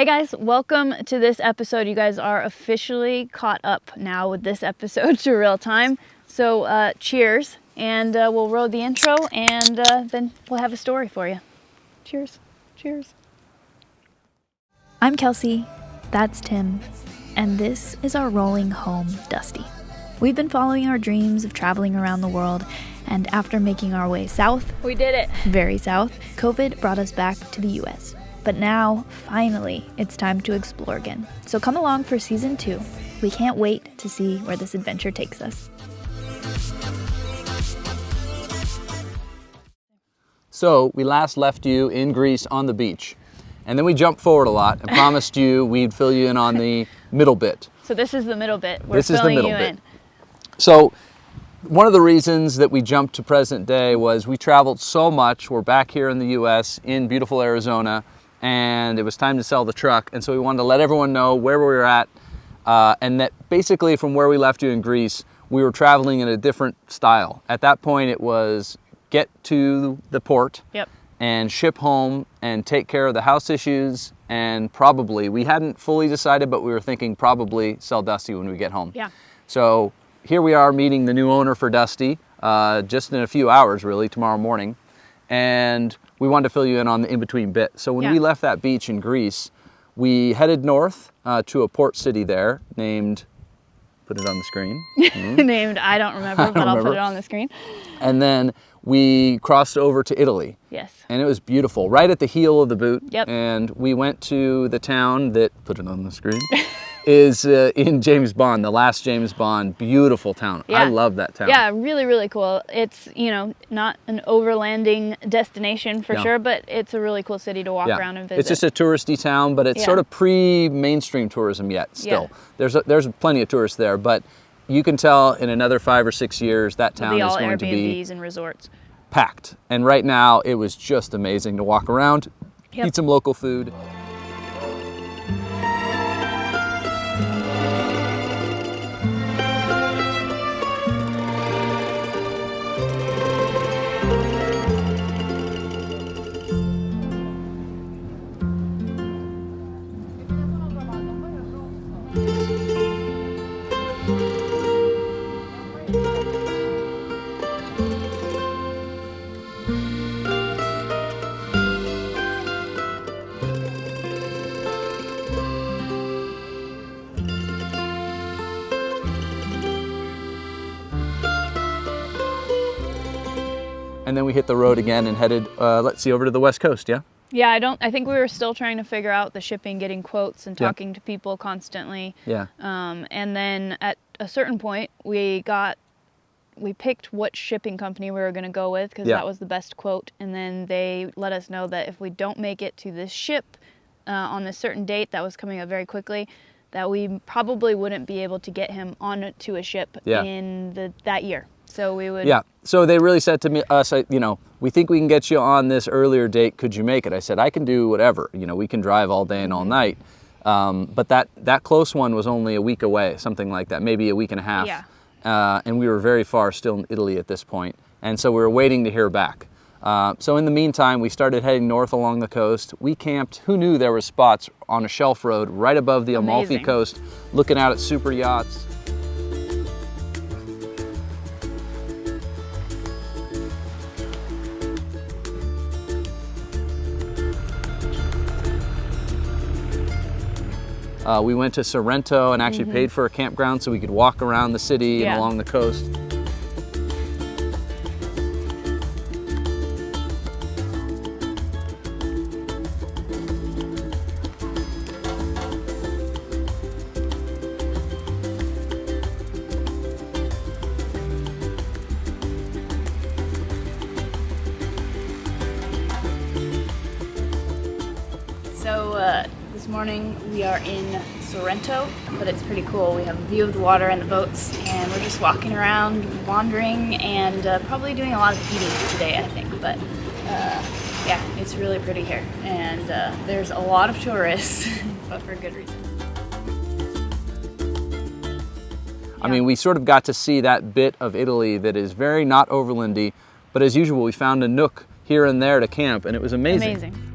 Hey guys, welcome to this episode. You guys are officially caught up now with this episode to real time. So cheers, and we'll roll the intro, and then we'll have a story for you. Cheers. Cheers. I'm Kelsey, that's Tim, and this is our rolling home Dusty. We've been following our dreams of traveling around the world, and after making our way south, We did it. very south, COVID brought us back to the US. But now, finally, it's time to explore again. So come along for season 2. We can't wait to see where this adventure takes us. So we last left you in Greece on the beach, and then we jumped forward a lot and promised you we'd fill you in on the middle bit. So this is the middle bit. We're This is the filling middle you bit. in. So one of the reasons that we jumped to present day was we traveled so much. We're back here in the US in beautiful Arizona, and it was time to sell the truck. And so we wanted to let everyone know where we were at, and that basically from where we left you in Greece, we were traveling in a different style. At that point, it was get to the port Yep. and ship home and take care of the house issues, and probably, we hadn't fully decided, but we were thinking probably sell Dusty when we get home. Yeah. So here we are meeting the new owner for Dusty, just in a few hours really, tomorrow morning. And we wanted to fill you in on the in-between bit. So when Yeah. we left that beach in Greece, we headed north to a port city there named, put it on the screen. Named, I don't remember, but I'll put remember. it on the screen. And then we crossed over to Italy. Yes. And it was beautiful, right at the heel of the boot. Yep. And we went to the town that, put it on the screen, is in James Bond, the last James Bond. Beautiful town. Yeah. I love that town. Yeah, really, really cool. It's, not an overlanding destination for No. sure, but it's a really cool city to walk around and visit. It's just a touristy town, but it's Yeah. sort of pre-mainstream tourism yet still. There's plenty of tourists there, but you can tell in another 5 or 6 years that It'll town be is all going to be Airbnbs and resorts. packed. And right now it was just amazing to walk around, Yep. eat some local food. And then we hit the road again and headed, let's see, over to the West Coast, yeah? Yeah, I think we were still trying to figure out the shipping, getting quotes and talking to people constantly. Yeah. And then at a certain point, we picked what shipping company we were going to go with because Yeah. that was the best quote. And then they let us know that if we don't make it to this ship on this certain date that was coming up very quickly, that we probably wouldn't be able to get him onto a ship Yeah. in that year. So we would. Yeah, so they really said to us, we think we can get you on this earlier date. Could you make it? I said, I can do whatever. We can drive all day and all night. But that close one was only a week away, something like that, maybe a week and a half. Yeah. And we were very far still in Italy at this point. And so we were waiting to hear back. So in the meantime, we started heading north along the coast. We camped. Who knew there were spots on a shelf road right above the Amalfi Amazing. Coast, looking out at super yachts. I We went to Sorrento and actually paid for a campground so we could walk around the city and along the coast. So this morning we are in Sorrento, but it's pretty cool. We have a view of the water and the boats, and we're just walking around, wandering, and probably doing a lot of eating today, I think. But yeah, it's really pretty here, and there's a lot of tourists, but for good reason. I mean, we sort of got to see that bit of Italy that is very not overlandy, but as usual, we found a nook here and there to camp, and it was amazing. Amazing.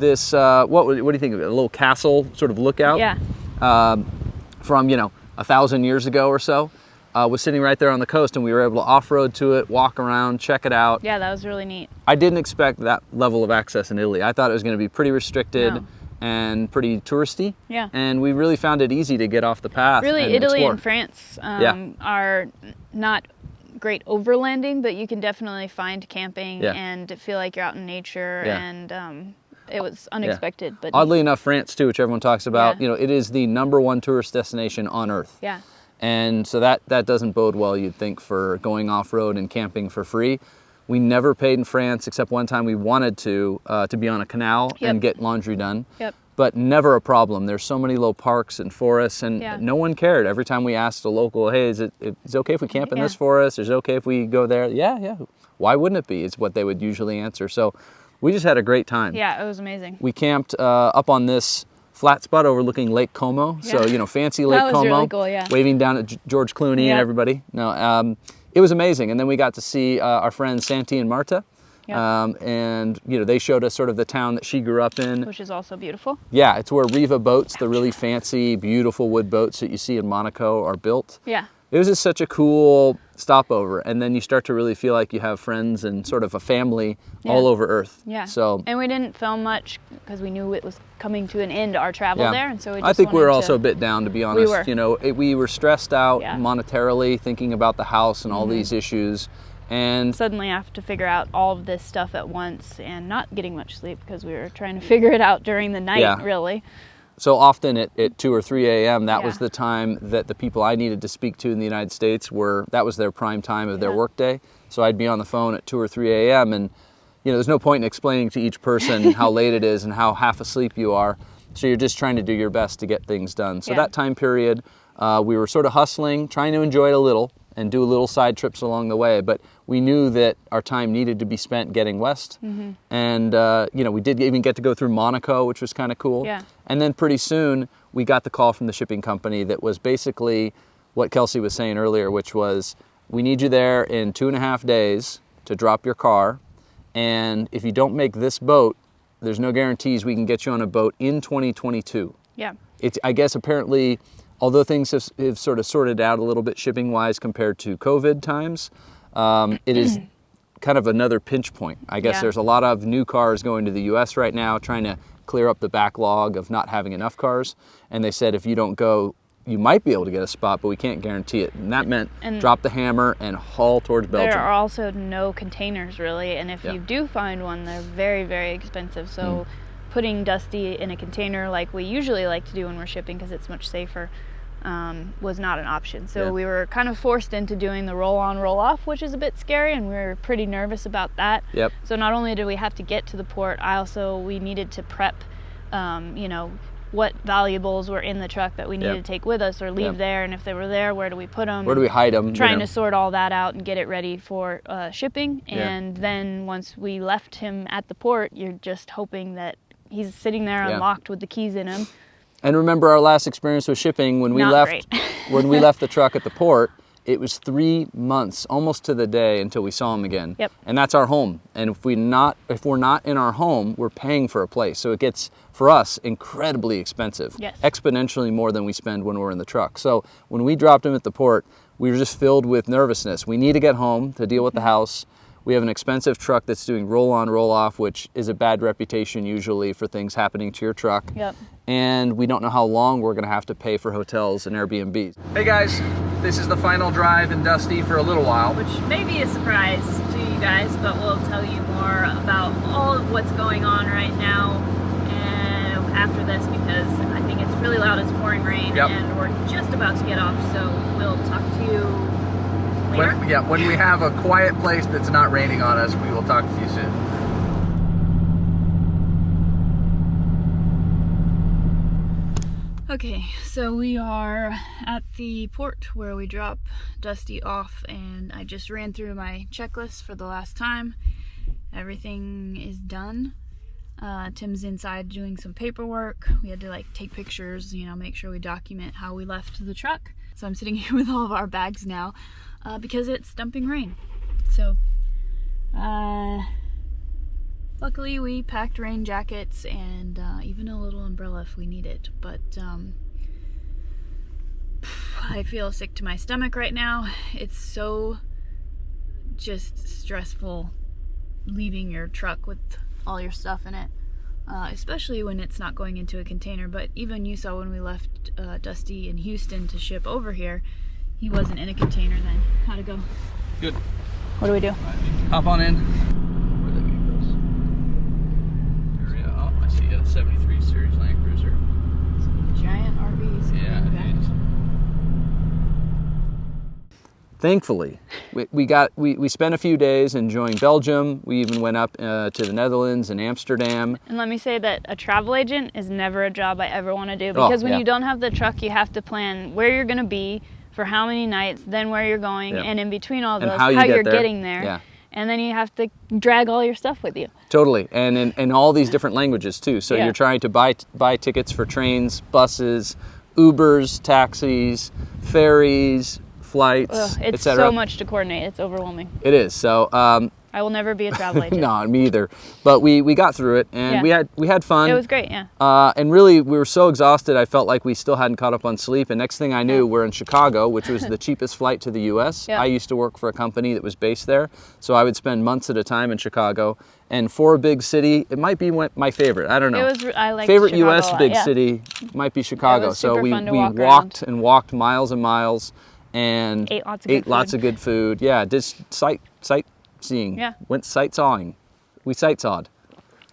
this, what do you think of it? A little castle sort of lookout. Yeah. From, 1,000 years ago or so. Was sitting right there on the coast, and we were able to off-road to it, walk around, check it out. Yeah, that was really neat. I didn't expect that level of access in Italy. I thought it was going to be pretty restricted. No. And pretty touristy. Yeah. And we really found it easy to get off the path. Really, and Italy explore. and France are not great overlanding, but you can definitely find camping and feel like you're out in nature. Yeah. And it was unexpected. But oddly enough, France too, which everyone talks about, Yeah. it is the #1 tourist destination on Earth. Yeah. And so that doesn't bode well, you'd think, for going off-road and camping for free. We never paid in France, except one time we wanted to be on a canal and get laundry done. Yep. But never a problem. There's so many little parks and forests, and no one cared. Every time we asked a local, hey, is it okay if we camp in this forest? Is it okay if we go there? Yeah. Why wouldn't it be? It's what they would usually answer. So we just had a great time. Yeah, it was amazing. We camped up on this flat spot overlooking Lake Como. Yeah. So, fancy Lake That was Como. really cool, yeah. Waving down at George Clooney and everybody. No, it was amazing. And then we got to see our friends Santi and Marta. Yep. And they showed us sort of the town that she grew up in. Which is also beautiful. Yeah, it's where Riva boats, the really fancy, beautiful wood boats that you see in Monaco, are built. Yeah. It was just such a cool stopover, and then you start to really feel like you have friends and sort of a family all over Earth. Yeah. So, and we didn't film much because we knew it was coming to an end, our travel there, and so we just I think we were wanted also to... a bit down, to be honest. We were stressed out monetarily, thinking about the house and all these issues. And suddenly I have to figure out all of this stuff at once and not getting much sleep because we were trying to figure it out during the night, really. So often at 2 or 3 a.m., that was the time that the people I needed to speak to in the United States that was their prime time of their workday. So I'd be on the phone at 2 or 3 a.m. and, there's no point in explaining to each person how late it is and how half asleep you are. So you're just trying to do your best to get things done. So that time period, we were sort of hustling, trying to enjoy it a little and do little side trips along the way. But we knew that our time needed to be spent getting west. And, we did even get to go through Monaco, which was kind of cool. Yeah. And then pretty soon we got the call from the shipping company that was basically what Kelsey was saying earlier, which was, we need you there in 2.5 days to drop your car. And if you don't make this boat, there's no guarantees we can get you on a boat in 2022. Yeah. It's, I guess, apparently, although things have sort of sorted out a little bit shipping-wise compared to COVID times, it is kind of another pinch point. I guess there's a lot of new cars going to the U.S. right now, trying to clear up the backlog of not having enough cars. And they said if you don't go, you might be able to get a spot, but we can't guarantee it. And that meant drop the hammer and haul towards Belgium. There are also no containers, really. And if you do find one, they're very, very expensive. So putting Dusty in a container like we usually like to do when we're shipping, because it's much safer, was not an option. So we were kind of forced into doing the roll-on, roll-off, which is a bit scary, and we were pretty nervous about that. Yep. So not only did we have to get to the port, we needed to prep, what valuables were in the truck that we needed to take with us or leave there, and if they were there, where do we put them? Where do we hide them? Trying to sort all that out and get it ready for shipping. And then once we left him at the port, you're just hoping that he's sitting there unlocked with the keys in him. And remember our last experience with shipping, when we when we left the truck at the port, it was 3 months, almost to the day, until we saw him again. Yep. And that's our home. And if we're not in our home, we're paying for a place. So it gets, for us, incredibly expensive. Yes. Exponentially more than we spend when we're in the truck. So when we dropped him at the port, we were just filled with nervousness. We need to get home to deal with the house. We have an expensive truck that's doing roll-on, roll-off, which is a bad reputation usually for things happening to your truck. Yep. And we don't know how long we're going to have to pay for hotels and Airbnbs. Hey guys, this is the final drive in Dusty for a little while. Which may be a surprise to you guys, but we'll tell you more about all of what's going on right now and after this, because I think it's really loud, it's pouring rain, and we're just about to get off, so we'll talk to you later. When we have a quiet place that's not raining on us, we will talk to you soon. Okay, so we are at the port where we drop Dusty off, and I just ran through my checklist for the last time. Everything is done. Tim's inside doing some paperwork. We had to take pictures, make sure we document how we left the truck. So I'm sitting here with all of our bags now because it's dumping rain. So Luckily, we packed rain jackets and even a little umbrella if we need it. But I feel sick to my stomach right now. It's so just stressful leaving your truck with all your stuff in it, especially when it's not going into a container. But even you saw when we left Dusty in Houston to ship over here, he wasn't in a container then. How'd it go? Good. What do we do? Hop on in. Where did they make those? There we go. Oh, I see a 73 Series Land Cruiser. Some giant RVs. Yeah, it is. Thankfully, we spent a few days enjoying Belgium. We even went up to the Netherlands and Amsterdam. And let me say that a travel agent is never a job I ever want to do, because when you don't have the truck, you have to plan where you're going to be for how many nights, then where you're going, and in between all those, how you're getting there. Yeah. And then you have to drag all your stuff with you. Totally, and in all these different languages too. So you're trying to buy tickets for trains, buses, Ubers, taxis, ferries, flights, it's etc. so much to coordinate. It's overwhelming. It is. So I will never be a travel agent. no, me either. But we got through it, and we had fun. It was great, yeah. And really, we were so exhausted, I felt like we still hadn't caught up on sleep. And next thing I knew, we're in Chicago, which was the cheapest flight to the U.S. I used to work for a company that was based there, so I would spend months at a time in Chicago. And for a big city, it might be my favorite. I don't know. I liked favorite Chicago U.S. big city might be Chicago. It was so super we fun to walk walked around. and walked miles and miles, and ate lots of good food. Yeah, just sightseeing. Yeah. Went sightsawing. We sightsawed.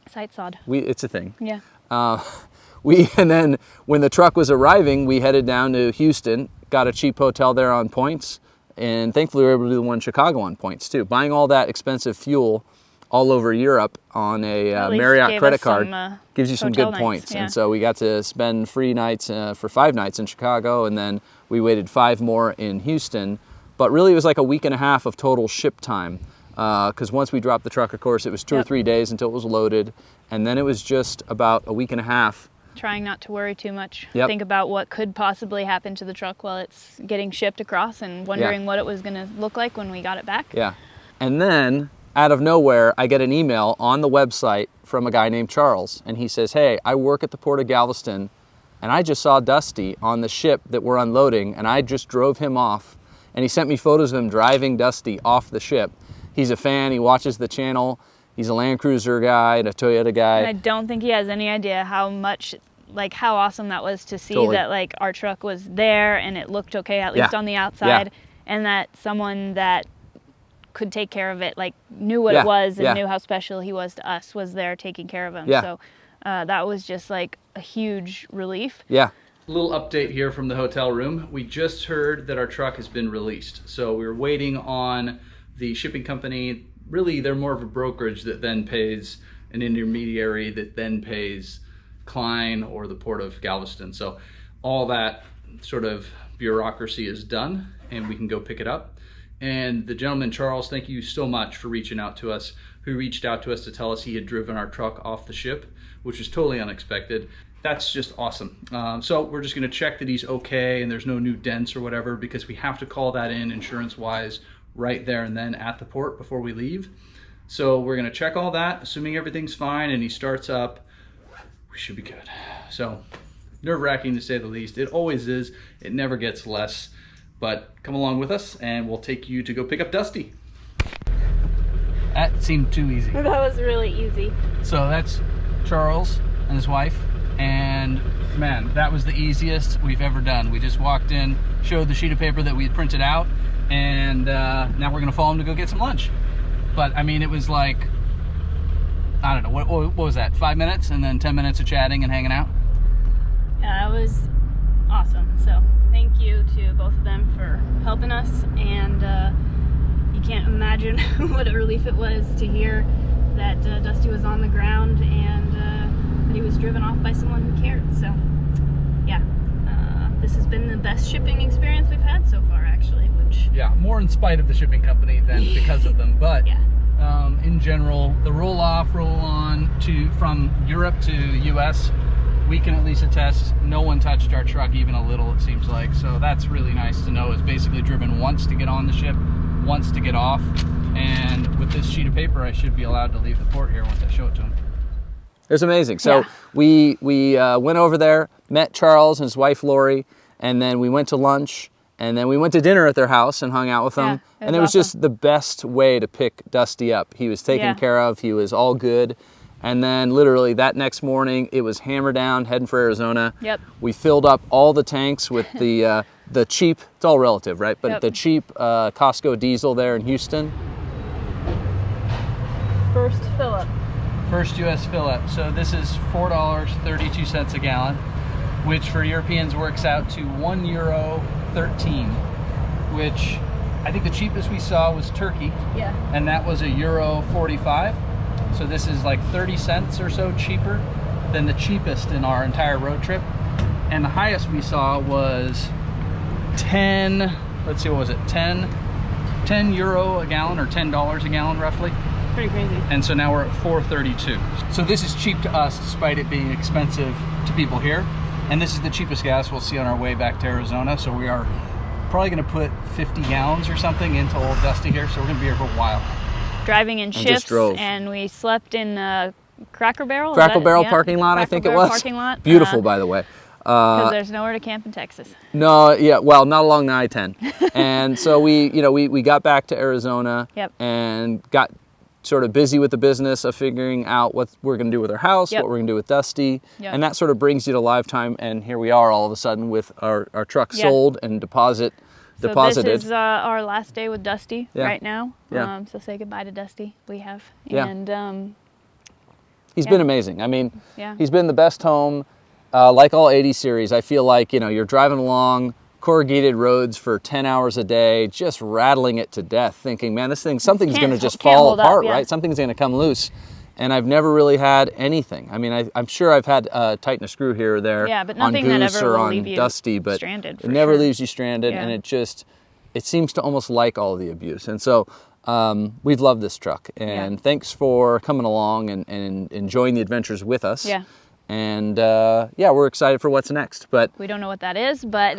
Sightsawed. It's a thing. Yeah. And then when the truck was arriving, we headed down to Houston, got a cheap hotel there on points, and thankfully we were able to do the one in Chicago on points too. Buying all that expensive fuel all over Europe on a Marriott credit card gives you some good points. And so we got to spend free nights for 5 nights in Chicago, and then we waited 5 more in Houston. But really it was like a week and a half of total ship time. Because once we dropped the truck, of course, it was 2 or 3 days until it was loaded. And then it was just about a week and a half. Trying not to worry too much. Think about what could possibly happen to the truck while it's getting shipped across, and wondering what it was going to look like when we got it back. Yeah. And then, out of nowhere, I get an email on the website from a guy named Charles. And he says, hey, I work at the port of Galveston, and I just saw Dusty on the ship that we're unloading, and I just drove him off. And he sent me photos of him driving Dusty off the ship. He's a fan, he watches the channel, he's a Land Cruiser guy and a Toyota guy. And I don't think he has any idea how awesome that was to see that our truck was there and it looked okay, at least on the outside, and that someone that could take care of it, knew what it was and knew how special he was to us, was there taking care of him. So that was just a huge relief. Yeah. A little update here from the hotel room. We just heard that our truck has been released. So we were waiting on the shipping company. Really, they're more of a brokerage that then pays an intermediary that then pays Klein or the Port of Galveston. So all that sort of bureaucracy is done, and we can go pick it up. And the gentleman, Charles, thank you so much for reaching out to us, who reached out to us to tell us he had driven our truck off the ship, which was totally unexpected. That's just awesome. So we're just gonna check that he's okay and there's no new dents or whatever, because we have to call that in insurance-wise right there and then at the port before we leave. So we're gonna check all that, assuming everything's fine and he starts up, we should be good. So nerve-wracking to say the least. It always is, it never gets less, but come along with us and we'll take you to go pick up Dusty. That seemed too easy. That was really easy. So that's Charles and his wife, and man, that was the easiest we've ever done. We just walked in, showed the sheet of paper that we had printed out, and now we're gonna follow him to go get some lunch. But I mean, it was I don't know, what was that, 5 minutes and then 10 minutes of chatting and hanging out? Yeah, that was awesome. So thank you to both of them for helping us, and you can't imagine what a relief it was to hear that Dusty was on the ground and that he was driven off by someone who cared. So yeah, this has been the best shipping experience we've had so far, actually. Which, yeah, more in spite of the shipping company than because of them, but in general, the roll off, roll on from Europe to US, we can at least attest no one touched our truck even a little, it seems like. So that's really nice to know. It's basically driven once to get on the ship, once to get off, And with this sheet of paper, I should be allowed to leave the port here once I show it to him. It was amazing. So we went over there, met Charles and his wife Lori, and then we went to lunch, and then we went to dinner at their house and hung out with them. And it was awesome. Just the best way to pick Dusty up. He was taken care of. He was all good. And then literally that next morning, it was hammer down, heading for Arizona. Yep. We filled up all the tanks with the cheap, it's all relative, right? But the cheap Costco diesel there in Houston. First fill up. First U.S. fill up. So this is $4.32 a gallon, which for Europeans works out to €1.13, which I think the cheapest we saw was Turkey. Yeah. And that was €1.45. So this is like 30 cents or so cheaper than the cheapest in our entire road trip. And the highest we saw was 10, let's see, what was it? 10 euro a gallon, or $10 a gallon roughly. Pretty crazy. And so now we're at 4.32. So this is cheap to us despite it being expensive to people here. And this is the cheapest gas we'll see on our way back to Arizona. So we are probably gonna put 50 gallons or something into old Dusty here. So we're gonna be here for a while. Driving in shifts, and we slept in Cracker Barrel. Cracker Barrel parking lot, I think it was. Parking lot. Beautiful, by the way. Because there's nowhere to camp in Texas. No, yeah, well, not along the I-10. And so we got back to Arizona and got sort of busy with the business of figuring out what we're going to do with our house, what we're going to do with Dusty. And that sort of brings you to lifetime. And here we are all of a sudden with our truck sold and deposited. So this is our last day with Dusty right now. So say goodbye to Dusty. We have. And he's been amazing. I mean, he's been the best home. Like all 80 series, I feel like, you're driving along corrugated roads for 10 hours a day, just rattling it to death, thinking, man, something's going to just fall apart, right? Something's going to come loose. And I've never really had anything. I mean, I'm sure I've had tighten a screw here or there but nothing on Goose that ever or on Dusty, but stranded, it never leaves you stranded, and it seems to almost like all the abuse. And so we've loved this truck, and thanks for coming along and enjoying the adventures with us. And we're excited for what's next. But we don't know what that is, but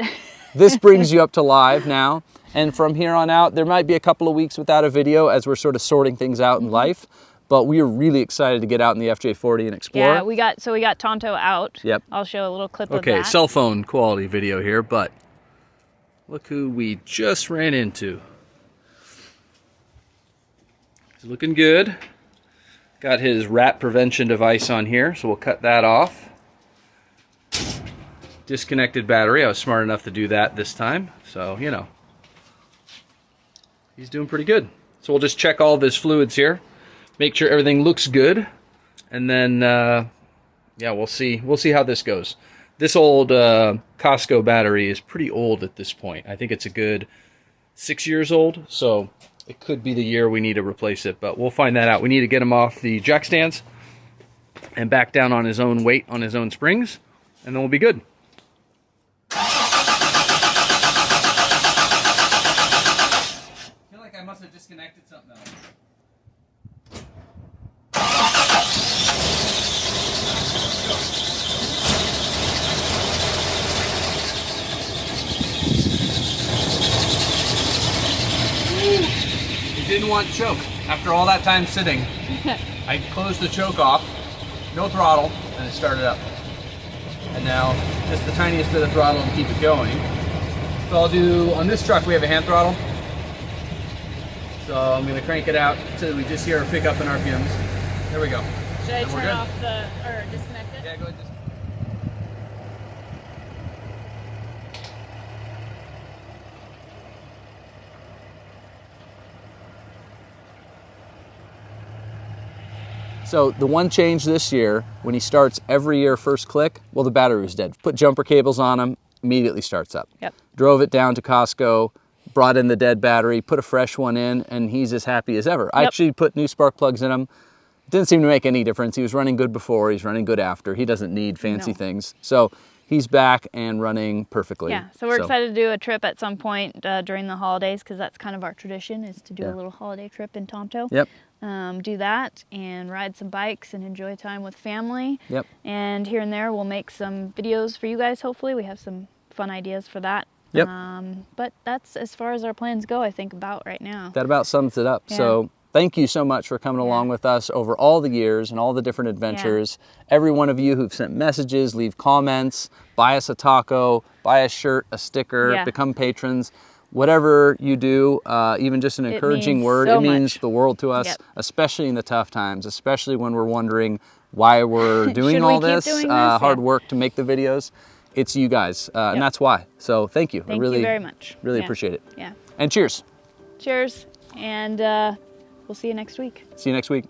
this brings you up to live now. And from here on out, there might be a couple of weeks without a video as we're sort of sorting things out in life. But we are really excited to get out in the FJ40 and explore. Yeah, we got Tonto out. Yep. I'll show a little clip of that. Okay, cell phone quality video here, but look who we just ran into. He's looking good. Got his rat prevention device on here, so we'll cut that off. Disconnected battery. I was smart enough to do that this time, so he's doing pretty good. So we'll just check all of his fluids here, make sure everything looks good, and then we'll see how this goes. This old Costco battery is pretty old at this point. I think it's a good 6 years old, so it could be the year we need to replace it, but we'll find that out. We need to get him off the jack stands and back down on his own weight, on his own springs, and then we'll be good. I feel like I must have disconnected something else. Didn't want choke. After all that time sitting, I closed the choke off, no throttle, and it started up. And now just the tiniest bit of throttle to keep it going. So I'll do, on this truck we have a hand throttle. So I'm going to crank it out until we just hear a pickup in RPMs. There we go. Should I turn off or disconnect it? Yeah, go ahead. So the one change this year, when he starts every year first click, well, the battery was dead. Put jumper cables on him, immediately starts up. Yep. Drove it down to Costco, brought in the dead battery, put a fresh one in, and he's as happy as ever. Yep. I actually put new spark plugs in him. It didn't seem to make any difference. He was running good before, he's running good after. He doesn't need fancy things. So he's back and running perfectly. Yeah, so we're excited to do a trip at some point during the holidays, because that's kind of our tradition, is to do a little holiday trip in Tonto. Yep. Do that and ride some bikes and enjoy time with family. Yep. And here and there we'll make some videos for you guys, hopefully. We have some fun ideas for that. Yep. But that's as far as our plans go, I think, about right now. That about sums it up. Yeah. So thank you so much for coming along with us over all the years and all the different adventures. Every one of you who've sent messages, leave comments, buy us a taco, buy a shirt, a sticker, Yeah. become patrons. Whatever you do, even just an encouraging means word, so it means much. the world to us, Yep. especially in the tough times, especially when we're wondering why we're doing Should all we keep this, doing this? hard Yeah. work to make the videos. It's you guys, and Yep. that's why. So thank you. Thank I you very much. really Yeah. appreciate it. Yeah. And cheers. Cheers. And we'll see you next week. See you next week.